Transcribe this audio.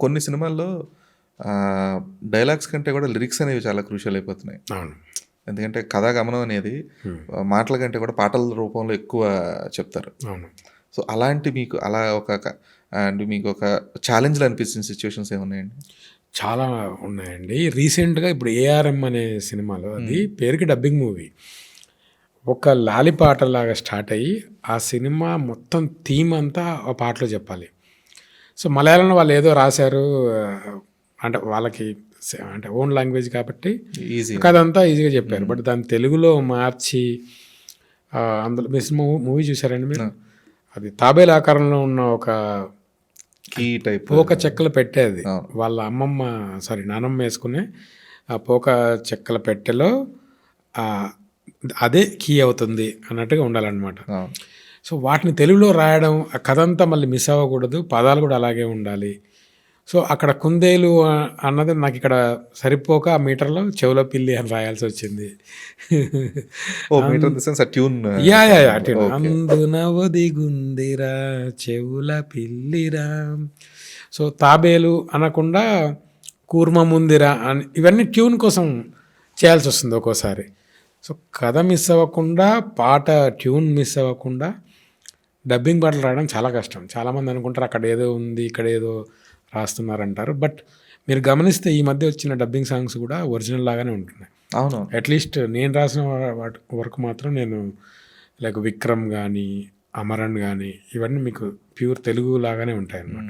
కొన్ని సినిమాల్లో డైలాగ్స్ కంటే కూడా లిరిక్స్ అనేవి చాలా క్రూషియల్ అయిపోతున్నాయి. అవును. ఎందుకంటే కథా గమనం అనేది మాటల కంటే కూడా పాటల రూపంలో ఎక్కువ చెప్తారు. అవును. సో అలాంటి మీకు అలా అండ్ మీకు ఒక ఛాలెంజ్లు అనిపించిన సిచ్యువేషన్స్ ఏమున్నాయండి? చాలా ఉన్నాయండి. రీసెంట్గా ఇప్పుడు ఏఆర్ఎం అనే సినిమాలో, అది పేరుకి డబ్బింగ్ మూవీ, ఒక లాలిపాటలాగా స్టార్ట్ అయ్యి ఆ సినిమా మొత్తం థీమ్ అంతా ఆ పాటలో చెప్పాలి. సో మలయాళంలో వాళ్ళు ఏదో రాశారు, అంటే వాళ్ళకి అంటే ఓన్ లాంగ్వేజ్ కాబట్టి ఈజీ అదంతా ఈజీగా చెప్పారు. బట్ దాన్ని తెలుగులో మార్చి అందులో మూవీ చూసారండి మీరు? అది తాబేలు ఆకారంలో ఉన్న ఒక కీ టైప్ పోక చెక్కలు పెట్టేది వాళ్ళ అమ్మమ్మ నానమ్మ వేసుకునే ఆ పోక చెక్కల పెట్టెలో అదే కీ అవుతుంది అన్నట్టుగా ఉండాలన్నమాట. సో వాటిని తెలుగులో రాయడం, ఆ కథ అంతా మళ్ళీ మిస్ అవ్వకూడదు, పదాలు కూడా అలాగే ఉండాలి. సో అక్కడ కుందేలు అన్నది నాకు ఇక్కడ సరిపోక ఆ మీటర్లో చెవులో పిల్లి అని రాయాల్సి వచ్చింది. అందున ఒదిగుందిరా చెవుల పిల్లిరా. సో తాబేలు అనకుండా కూర్మ ముందిరా అని, ఇవన్నీ ట్యూన్ కోసం చేయాల్సి వస్తుంది ఒక్కోసారి. సో కథ మిస్ అవ్వకుండా, పాట ట్యూన్ మిస్ అవ్వకుండా డబ్బింగ్ పాటలు రాయడం చాలా కష్టం. చాలామంది అనుకుంటారు అక్కడ ఏదో ఉంది, ఇక్కడ ఏదో రాస్తున్నారంటారు. బట్ మీరు గమనిస్తే ఈ మధ్య వచ్చిన డబ్బింగ్ సాంగ్స్ కూడా ఒరిజినల్ లాగానే ఉంటున్నాయి. అవును. అట్లీస్ట్ నేను రాసిన వాటి వరకు మాత్రం నేను లైక్ విక్రమ్ కానీ, అమరన్ కానీ, ఇవన్నీ మీకు ప్యూర్ తెలుగు లాగానే ఉంటాయి అన్నమాట.